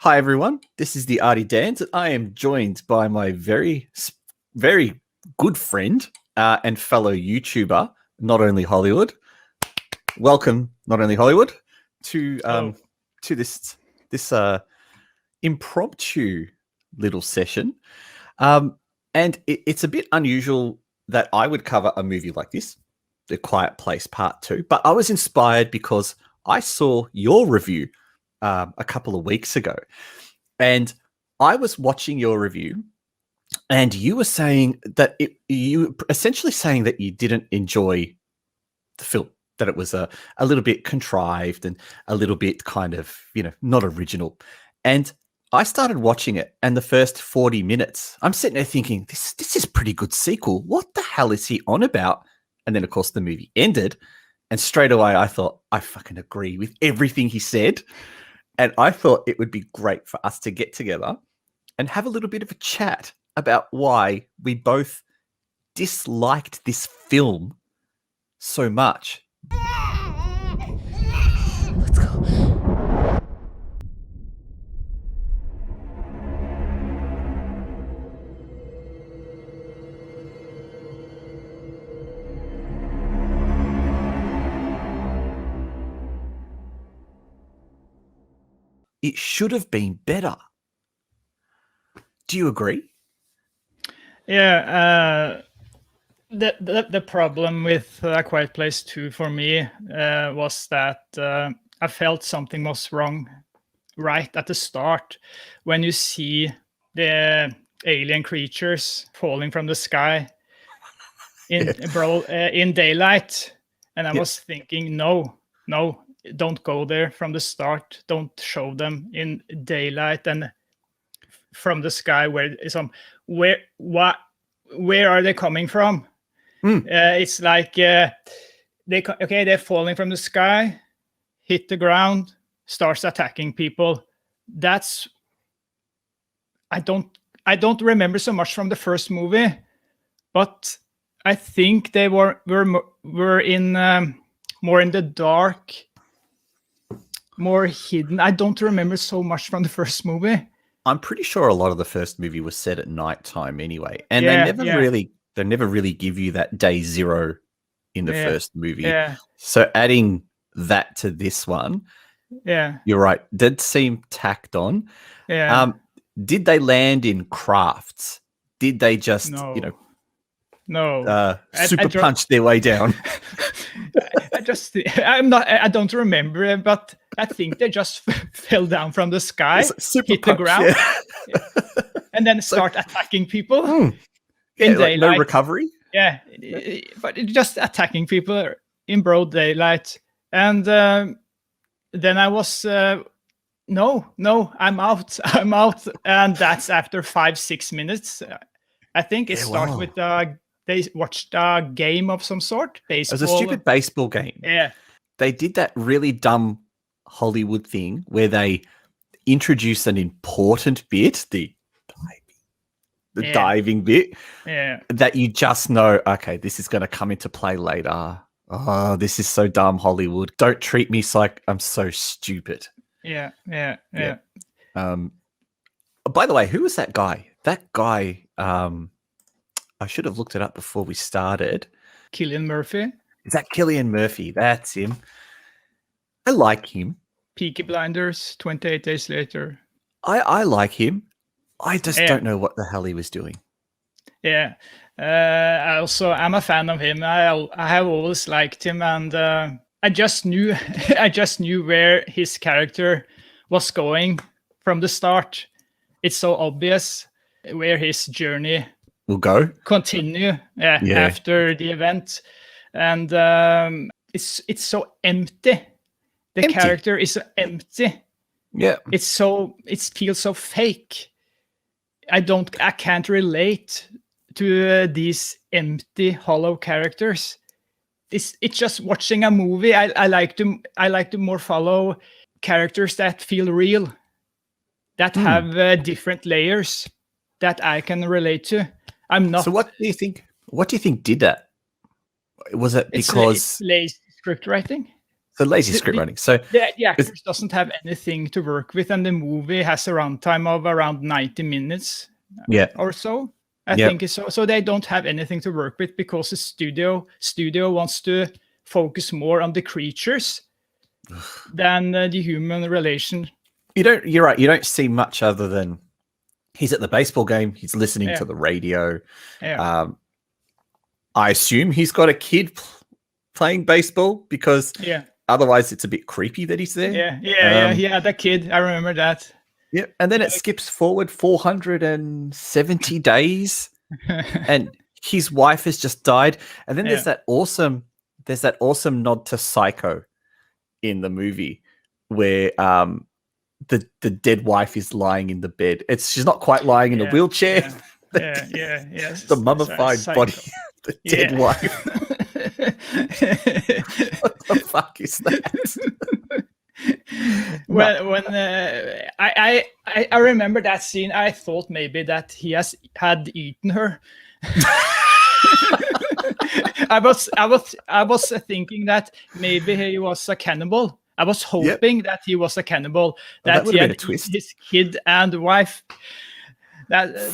Hi everyone, this is the Artie Dans. I am joined by my very good friend and fellow YouTuber, Not Only Hollywood. Welcome, Not Only Hollywood, to this impromptu little session. And it's a bit unusual that I would cover a movie like this, The Quiet Place Part 2, but I was inspired because I saw your review a couple of weeks ago. And I was watching your review and you were saying that you essentially saying that you didn't enjoy the film, that it was a little bit contrived and a little bit kind of, not original. And I started watching it, and the first 40 minutes, I'm sitting there thinking, this is a pretty good sequel. What the hell is he on about? And then, of course, the movie ended. And straight away, I thought, I fucking agree with everything he said. And I thought it would be great for us to get together and have a little bit of a chat about why we both disliked this film so much. Let's go. It should have been better. Do you agree? Yeah, the problem with A Quiet Place 2 for me was that I felt something was wrong right at the start when you see the alien creatures falling from the sky in daylight, and I was thinking, no, don't go there from the start. Don't show them in daylight and from the sky where are they coming from? It's like they're falling from the sky, hit the ground, starts attacking people. That's I don't remember so much from the first movie, but I think they were in more in the dark, more hidden. I don't remember so much from the first movie. I'm pretty sure a lot of the first movie was set at nighttime anyway, and they never really give you that day zero in the first movie. Yeah. So adding that to this one, you're right, did seem tacked on. Yeah. Did they land in crafts? Did they just no. super punch their way down? I don't remember, but I think they just fell down from the sky, hit the ground, and then start attacking people in daylight. No recovery? Yeah, but just attacking people in broad daylight. And then I was, no, I'm out. And that's after 5-6 minutes. I think it starts with they watched a game of some sort. Baseball. It was a stupid baseball game. Yeah. They did that really dumb Hollywood thing where they introduced an important bit, the diving bit, that you just know, okay, this is going to come into play later. Oh, this is so dumb, Hollywood. Don't treat me like I'm so stupid. Yeah. By the way, who was that guy? That guy, I should have looked it up before we started. Cillian Murphy. Is that Cillian Murphy? That's him. I like him. Peaky Blinders, 28 Days Later. I like him. I just don't know what the hell he was doing. Yeah. I'm a fan of him. I have always liked him, and I just knew where his character was going from the start. It's so obvious where his journey will continue after the event, and it's so empty. The character is so empty. Yeah, it feels so fake. I can't relate to these empty, hollow characters. It's just watching a movie. I like to more follow characters that feel real, that have different layers that I can relate to. I'm not. So what do you think? What do you think did that? Was it because it's lazy script writing? So lazy script writing. So the actors doesn't have anything to work with, and the movie has a runtime of around 90 minutes or so. I think it's so they don't have anything to work with because the studio wants to focus more on the creatures than the human relation. You're right. You don't see much other than he's at the baseball game. He's listening to the radio. Yeah. I assume he's got a kid playing baseball because otherwise it's a bit creepy that he's there. Yeah. The kid. I remember that. Yeah, and then it skips forward 470 days, and his wife has just died. And then there's that awesome nod to Psycho in the movie where the dead wife is lying in the bed. She's not quite lying in a wheelchair. The mummified body of the dead wife. What the fuck is that? When I remember that scene, I thought maybe that he had eaten her. I was thinking that maybe he was a cannibal. I was hoping that he was a cannibal, that he had eaten his kid and wife. That's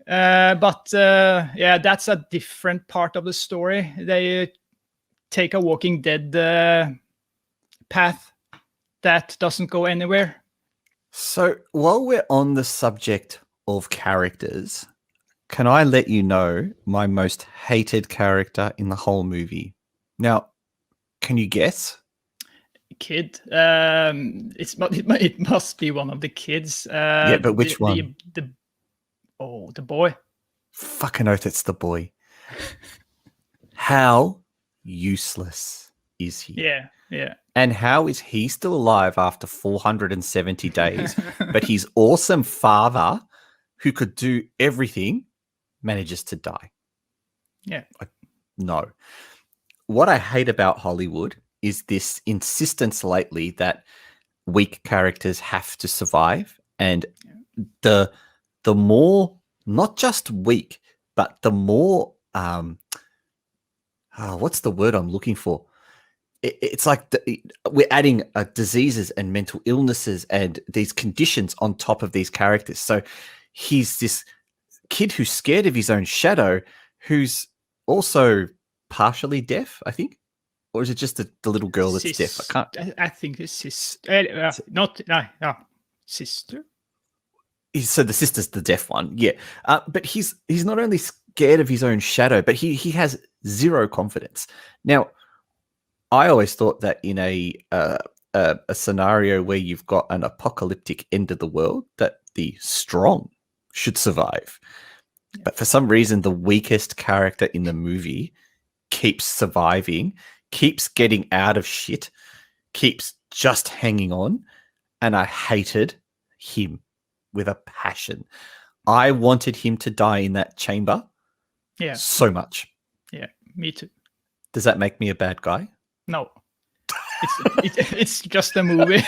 that's a different part of the story. They take a Walking Dead path that doesn't go anywhere. So while we're on the subject of characters, can I let you know my most hated character in the whole movie? Now, can you guess? Kid. It must be one of the kids. But which one? The boy. Fucking oath, it's the boy. How useless is he? Yeah. And how is he still alive after 470 days? But his awesome father, who could do everything, manages to die. Yeah. No. What I hate about Hollywood is this insistence lately that weak characters have to survive. And the more, not just weak, but the more, what's the word I'm looking for? It's like we're adding diseases and mental illnesses and these conditions on top of these characters. So he's this kid who's scared of his own shadow, who's also partially deaf, I think. Or is it just the little girl that's deaf? I think it's sister. Sister. So the sister's the deaf one, yeah. But he's not only scared of his own shadow, but he has zero confidence. Now, I always thought that in a scenario where you've got an apocalyptic end of the world, that the strong should survive. But for some reason, the weakest character in the movie keeps surviving, keeps getting out of shit, keeps just hanging on. And I hated him with a passion. I wanted him to die in that chamber so much. Yeah, me too. Does that make me a bad guy? No. It's just a movie.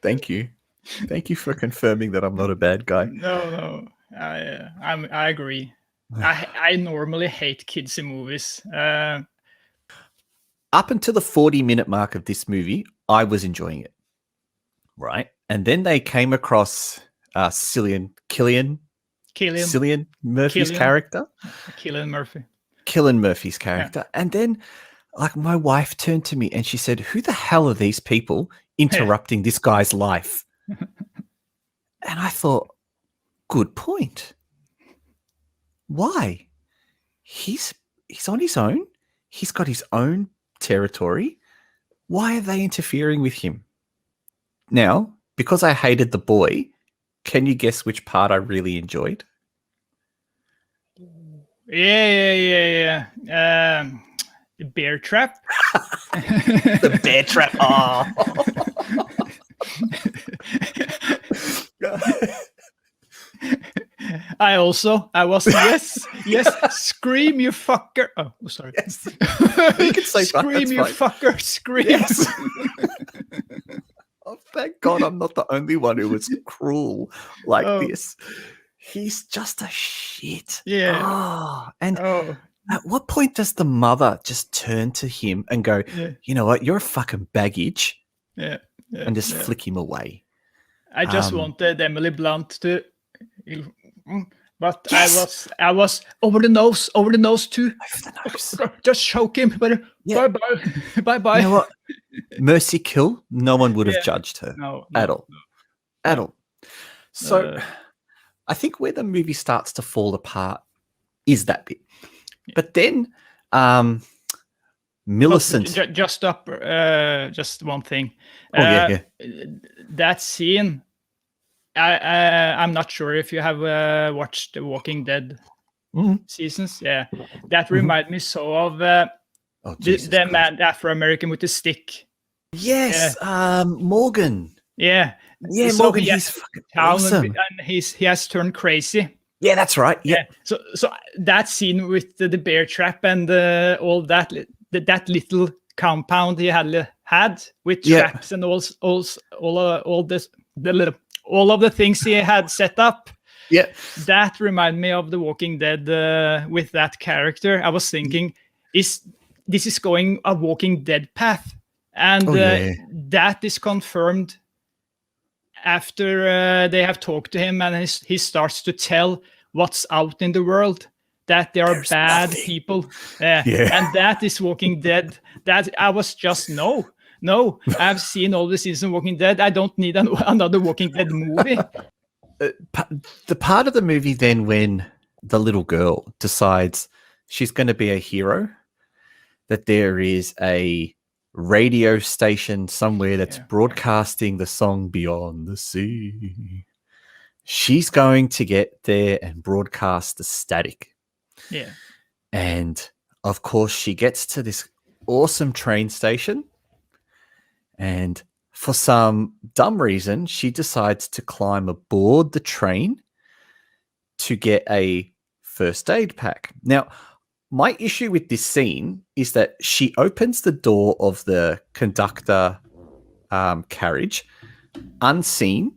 Thank you. Thank you for confirming that I'm not a bad guy. No. I agree. I normally hate kids in movies. Up until the 40-minute mark of this movie, I was enjoying it. Right? And then they came across Cillian Murphy's character. Cillian Murphy's character. Yeah. And then like my wife turned to me and she said, who the hell are these people interrupting this guy's life? And I thought, good point. Why? He's on his own. He's got his own territory. Why are they interfering with him? Now, because I hated the boy, can you guess which part I really enjoyed? Yeah. The bear trap. The bear trap. Oh. I was yes, scream you fucker. Oh, sorry. Yes. You can say scream you fucker, scream. Yes. Oh, thank God I'm not the only one who was cruel like this. He's just a shit. Yeah. And At what point does the mother just turn to him and go, Yeah. you know what, you're a fucking baggage, Yeah. and just flick him away? I just wanted Emily Blunt to, but Yes! I was over the nose too. Over the nose. Just choke him. But Yeah. bye bye. You know what? Mercy kill. No one would have judged her at all. At all. So I think where the movie starts to fall apart is that bit. But then Millicent. Just one thing. Yeah. That scene, I'm not sure if you have watched The Walking Dead seasons. Yeah, that reminded me so of the man, Afro-American with the stick. Yes, Morgan. Yeah, yeah, so Morgan. He's fucking awesome, and he has turned crazy. Yeah, that's right. Yeah. So that scene with the bear trap and all that little compound he had with traps and all of the things he had set up. Yeah, that reminded me of The Walking Dead with that character. I was thinking, this is going a Walking Dead path, and that is confirmed after they have talked to him, and he starts to tell what's out in the world, that there are bad people. And that is Walking Dead. That I was just, no, I've seen all the seasons of Walking Dead. I don't need another Walking Dead movie. The part of the movie then when the little girl decides she's going to be a hero, that there is a radio station somewhere that's broadcasting the song Beyond the Sea. She's going to get there and broadcast the static. Yeah. And of course she gets to this awesome train station, and for some dumb reason, she decides to climb aboard the train to get a first aid pack. Now, my issue with this scene is that she opens the door of the conductor carriage unseen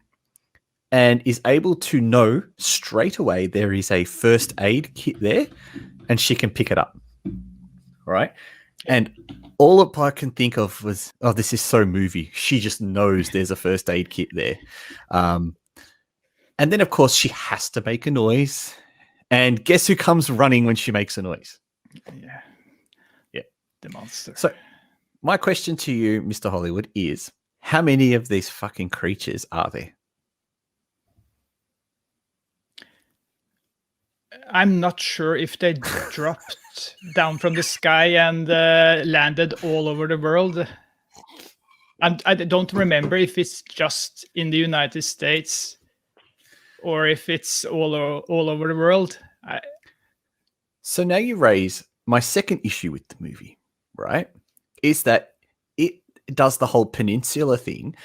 and is able to know straight away there is a first aid kit there and she can pick it up. Right? And all I can think of was, oh, this is so movie. She just knows there's a first aid kit there. And then, of course, she has to make a noise. And guess who comes running when she makes a noise? Yeah. The monster. So my question to you, Mr. Hollywood, is how many of these fucking creatures are there? I'm not sure if they dropped down from the sky and landed all over the world. I don't remember if it's just in the United States or if it's all over the world. So now you raise my second issue with the movie, right? Is that it does the whole peninsula thing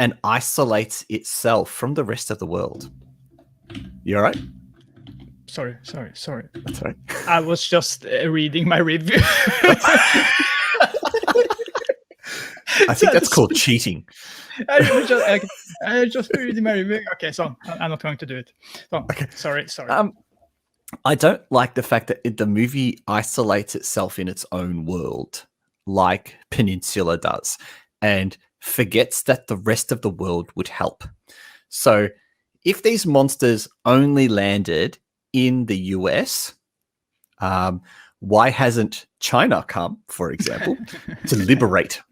and isolates itself from the rest of the world. You all right? Sorry. That's all right. I was just reading my review. I think that's called cheating. I just reading my review. Okay, so I'm not going to do it. So, okay. Sorry. I don't like the fact that the movie isolates itself in its own world, like Peninsula does, and forgets that the rest of the world would help. So if these monsters only landed in the US, why hasn't China come, for example, to liberate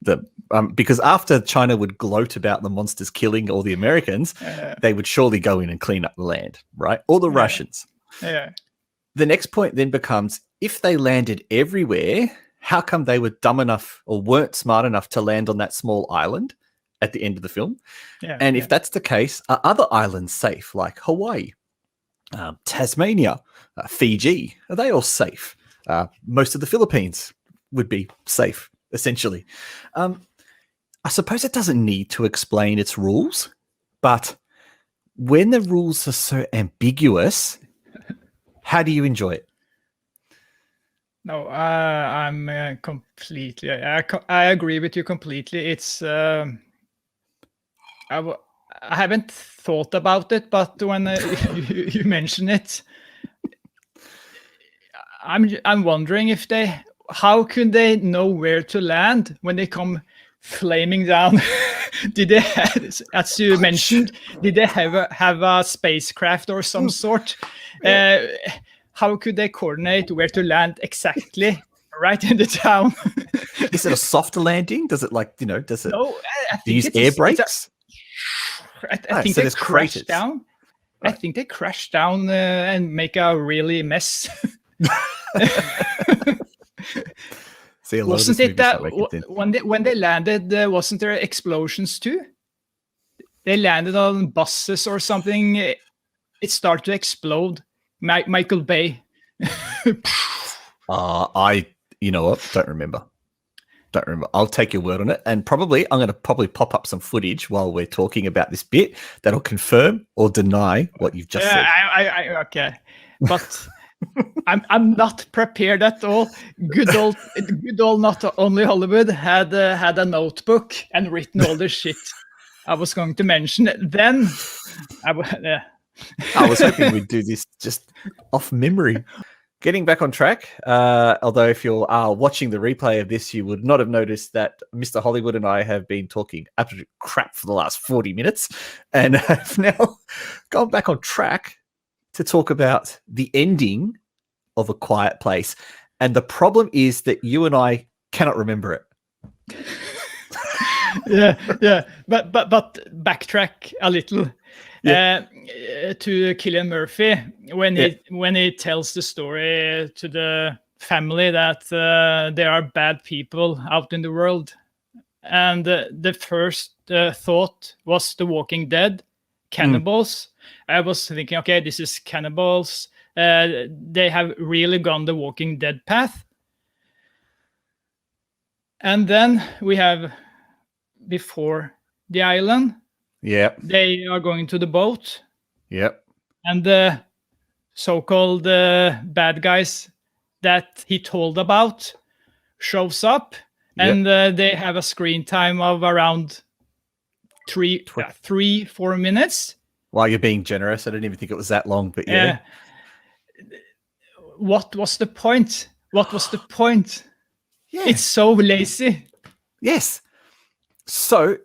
them? Because after China would gloat about the monsters killing all the Americans, they would surely go in and clean up the land, right? Or the Russians. Yeah. The next point then becomes, if they landed everywhere, how come they were dumb enough or weren't smart enough to land on that small island at the end of the film? And if that's the case, are other islands safe, like Hawaii, Tasmania, Fiji? Are they all safe? Most of the Philippines would be safe, essentially. I suppose it doesn't need to explain its rules, but when the rules are so ambiguous, how do you enjoy it? No, I'm completely. I agree with you completely. It's I haven't thought about it, but when you mention it, I'm wondering if how could they know where to land when they come flaming down? Did they have, as you mentioned, did they have a spacecraft or some sort? How could they coordinate where to land exactly right in the town? Is it a softer landing? Does it does it No, I do you think use air brakes? I think so they there's crashed craters. down. Right. I think they crashed down and make a really mess. See, a lot Wasn't of this it that movie's not making sense. when they landed, wasn't there explosions too? They landed on buses or something. It started to explode. Michael Bay. You know what? Don't remember. I'll take your word on it. And probably I'm going to pop up some footage while we're talking about this bit that'll confirm or deny what you've just said. Okay. But I'm not prepared at all. Good old not only Hollywood had a notebook and written all the shit I was going to mention. Then I was hoping we'd do this just off memory. Getting back on track, although if you're watching the replay of this, you would not have noticed that Mr. Hollywood and I have been talking absolute crap for the last 40 minutes and have now gone back on track to talk about the ending of A Quiet Place. And the problem is that you and I cannot remember it. yeah. But backtrack a little. To Cillian Murphy when he tells the story to the family that there are bad people out in the world, and the first thought was The Walking Dead, cannibals. I was thinking, okay, this is cannibals. They have really gone the Walking Dead path. And then we have Before the Island. Yep. They are going to the boat. Yep. And the so-called bad guys that he told about shows up, and they have a screen time of around 4 minutes. Well, you're being generous. I didn't even think it was that long, but yeah. What was the point? Yeah. It's so lazy. Yes. So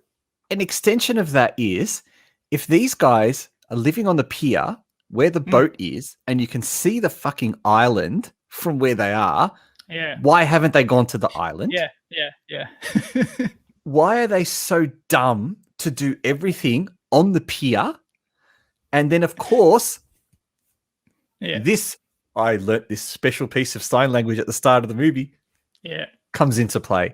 an extension of that is if these guys are living on the pier where the boat is and you can see the fucking island from where they are, why haven't they gone to the island? Yeah. Why are they so dumb to do everything on the pier? And then, of course, I learnt this special piece of sign language at the start of the movie comes into play.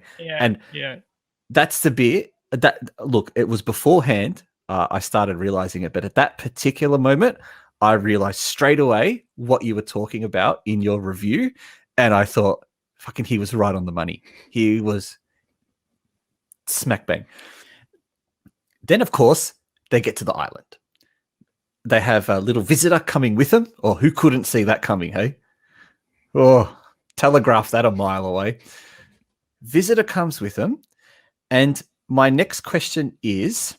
That's the bit that, look, it was beforehand. I started realizing it, but at that particular moment, I realized straight away what you were talking about in your review. And I thought, fucking, he was right on the money. He was smack bang. Then, of course, they get to the island. They have a little visitor coming with them. Or who couldn't see that coming, hey? Oh, telegraph that a mile away. Visitor comes with them. And my next question is,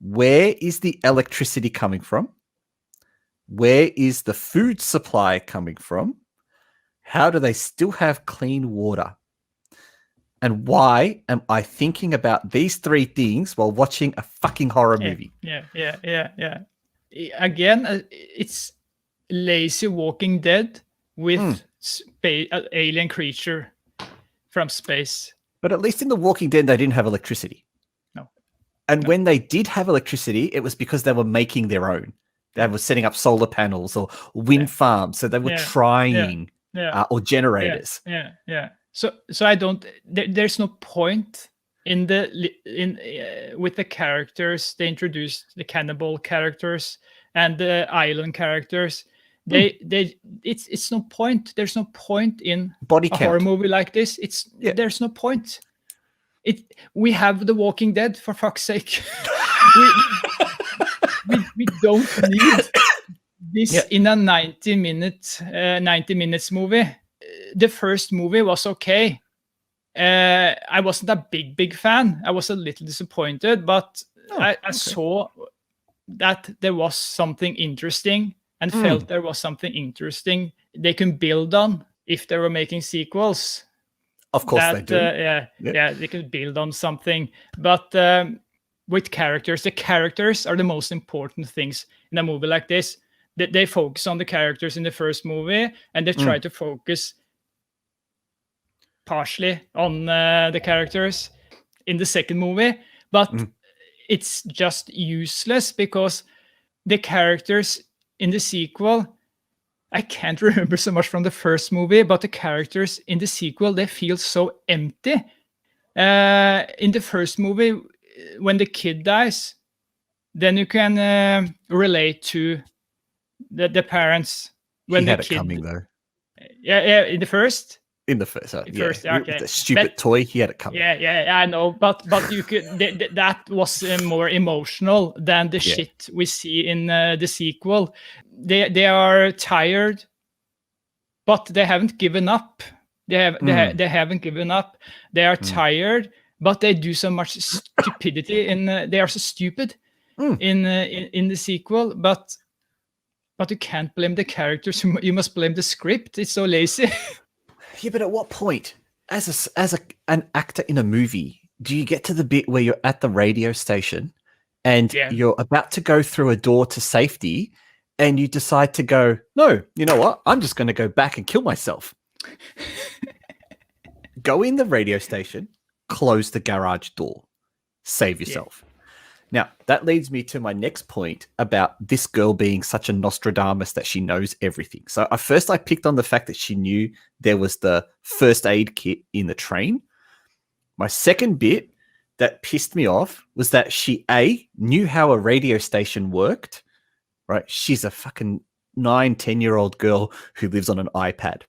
where is the electricity coming from? Where is the food supply coming from? How do they still have clean water? And why am I thinking about these three things while watching a fucking horror movie? Yeah. Again, it's lazy Walking Dead with alien creature from space. But at least in The Walking Dead, they didn't have electricity. No. And when they did have electricity, it was because they were making their own. They were setting up solar panels or wind farms. So they were trying or generators. Yeah. So I don't. There's no point in with the characters they introduced, the cannibal characters and the island characters. It's no point. There's no point in body a horror movie like this. There's no point. We have The Walking Dead, for fuck's sake. we don't need this in a 90 minutes movie. The first movie was okay. I wasn't a big fan. I was a little disappointed, but I saw that there was something interesting and felt there was something interesting they can build on if they were making sequels. Of course they do. They could build on something. But with characters, the characters are the most important things in a movie like this. They focus on the characters in the first movie, and they try to focus partially on the characters in the second movie. But it's just useless because the characters in the sequel, I can't remember so much from the first movie, but the characters in the sequel, they feel so empty. In the first movie, when the kid dies, then you can relate to the parents. When he had the it kid, coming though. Yeah, in the first. In the first, okay. The stupid toy, he had it coming. Yeah, I know, but you could that was more emotional than the shit we see in the sequel. They are tired, but they haven't given up. They haven't given up. They are tired, but they do so much stupidity, and they are so stupid in the sequel. But you can't blame the characters. You must blame the script. It's so lazy. Yeah, but at what point, as an actor in a movie, do you get to the bit where you're at the radio station and you're about to go through a door to safety, and you decide to go, no, you know what? I'm just going to go back and kill myself. Go in the radio station, close the garage door, save yourself. Now, that leads me to my next point about this girl being such a Nostradamus that she knows everything. So at first I picked on the fact that she knew there was the first aid kit in the train. My second bit that pissed me off was that she, knew how a radio station worked, right? She's a fucking 9-10-year-old girl who lives on an iPad.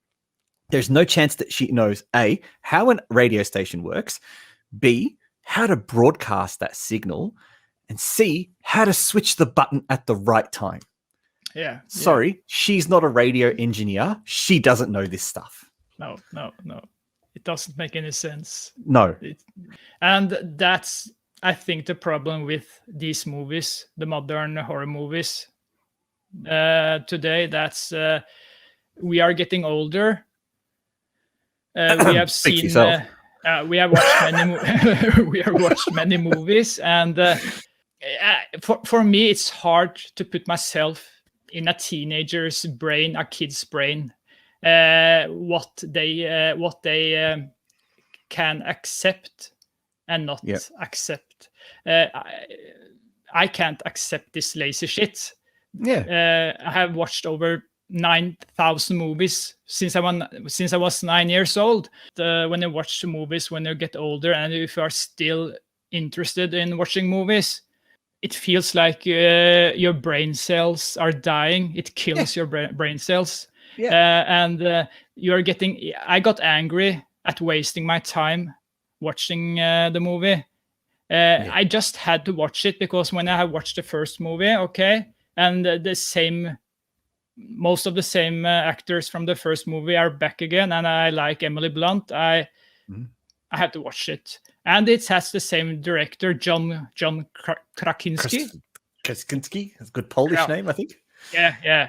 There's no chance that she knows, A, how a radio station works, B, how to broadcast that signal, and C, how to switch the button at the right time. Yeah. Sorry, she's not a radio engineer. She doesn't know this stuff. No. It doesn't make any sense. No. And that's, I think, the problem with these movies, the modern horror movies today. That's we are getting older. We have seen. We have watched many. We have watched many movies, and for me, it's hard to put myself in a teenager's brain, a kid's brain, what they can accept and not accept. I can't accept this lazy shit. I have watched over 9,000 movies since I was 9 years old. When I watch movies, when you get older, and if you are still interested in watching movies, it feels like your brain cells are dying. It kills your brain cells. And you're getting. I got angry at wasting my time watching the movie. I just had to watch it because when I have watched the first movie, and most of the same actors from the first movie are back again, and I like Emily Blunt. I have to watch it, and it has the same director, John Krasinski. Krasinski, that's a good Polish name, I think. Yeah.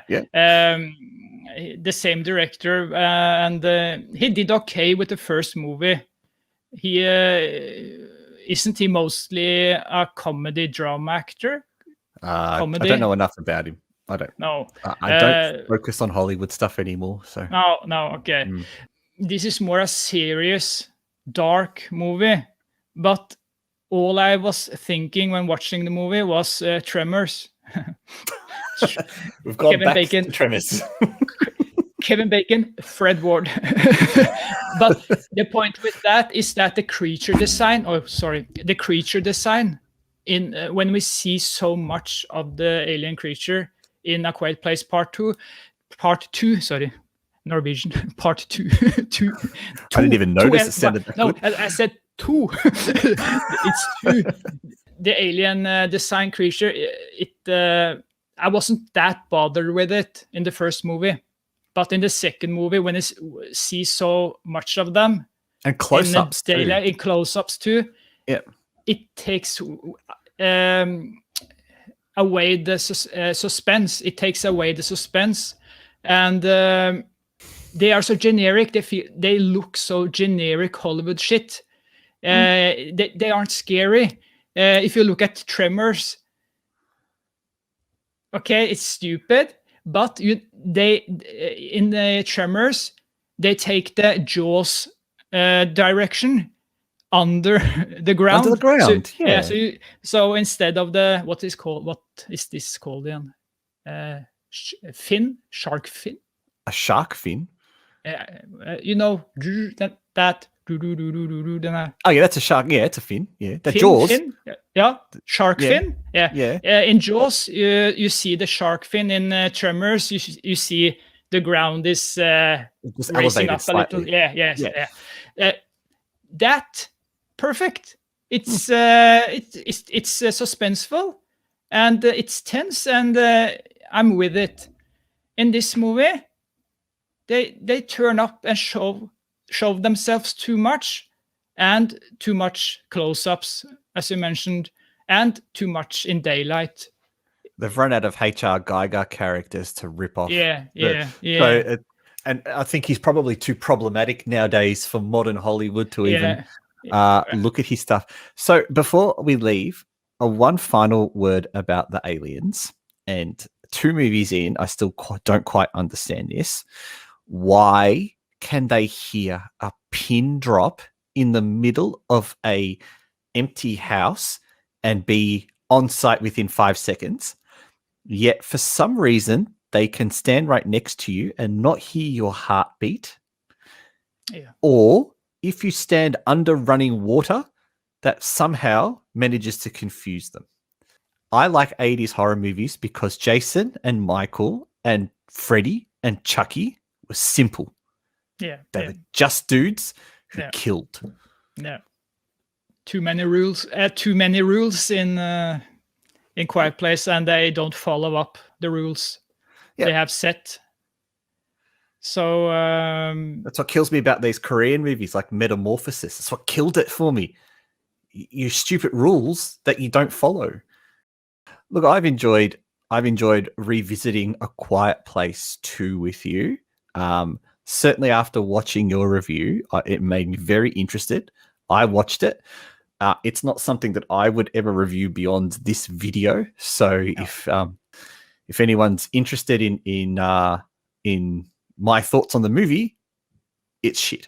The same director, and he did okay with the first movie. He isn't he mostly a comedy drama actor? I don't know enough about him. I don't. No, I don't focus on Hollywood stuff anymore. So no. Okay, this is more a serious, dark movie. But all I was thinking when watching the movie was Tremors. We've gone back to Tremors. Kevin Bacon, Fred Ward. But the point with that is that the creature design. In when we see so much of the alien creature in A Quiet Place Part 2, Norwegian, Part 2. I didn't even notice it sounded that good. I said 2. It's 2. The alien design creature, I wasn't that bothered with it in the first movie. But in the second movie, when I see so much of them, and close-ups in close-ups too, it takes away the suspense. It takes away the suspense, and they are so generic. They look so generic Hollywood shit. They aren't scary. If you look at Tremors, okay, it's stupid, but they in the Tremors they take the Jaws direction under the ground. Under the ground, so, yeah. So instead of the what is this called again? Shark fin. A shark fin. You know that. Oh yeah, that's a shark. Yeah, it's a fin. Yeah, that Jaws. Fin. Yeah, shark fin. Yeah. In Jaws, you see the shark fin. In Tremors, you see the ground is just raising up slightly. a little. Yeah. That perfect. It's suspenseful, and it's tense, and I'm with it. In this movie, they turn up and show themselves too much, and too much close-ups, as you mentioned, and too much in daylight. They've run out of HR Geiger characters to rip off. Yeah. So and I think he's probably too problematic nowadays for modern Hollywood to even look at his stuff. So before we leave, one final word about the aliens. And 2 movies in, I still don't quite understand this. Why can they hear a pin drop in the middle of a empty house and be on site within 5 seconds? Yet for some reason, they can stand right next to you and not hear your heartbeat. Yeah. Or if you stand under running water, that somehow manages to confuse them. I like 80s horror movies because Jason and Michael and Freddy and Chucky were simple. Yeah. They were just dudes who killed. Yeah. Too many rules in Quiet Place, and they don't follow up the rules they have set. So that's what kills me about these Korean movies like Metamorphosis. That's what killed it for me. You stupid rules that you don't follow. Look, I've enjoyed revisiting A Quiet Place 2 with you. Certainly after watching your review, it made me very interested. I watched it. It's not something that I would ever review beyond this video. So if anyone's interested in my thoughts on the movie, it's shit.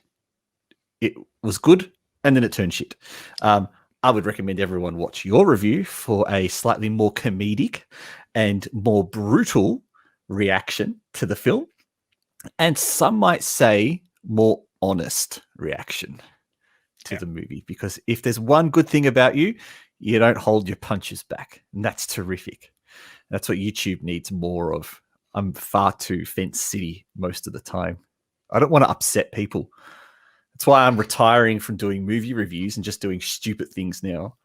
It was good, and then it turned shit. I would recommend everyone watch your review for a slightly more comedic and more brutal reaction to the film. And some might say more honest reaction to the movie. Because if there's one good thing about you, you don't hold your punches back. And that's terrific. That's what YouTube needs more of. I'm far too fence city most of the time. I don't want to upset people. That's why I'm retiring from doing movie reviews and just doing stupid things now.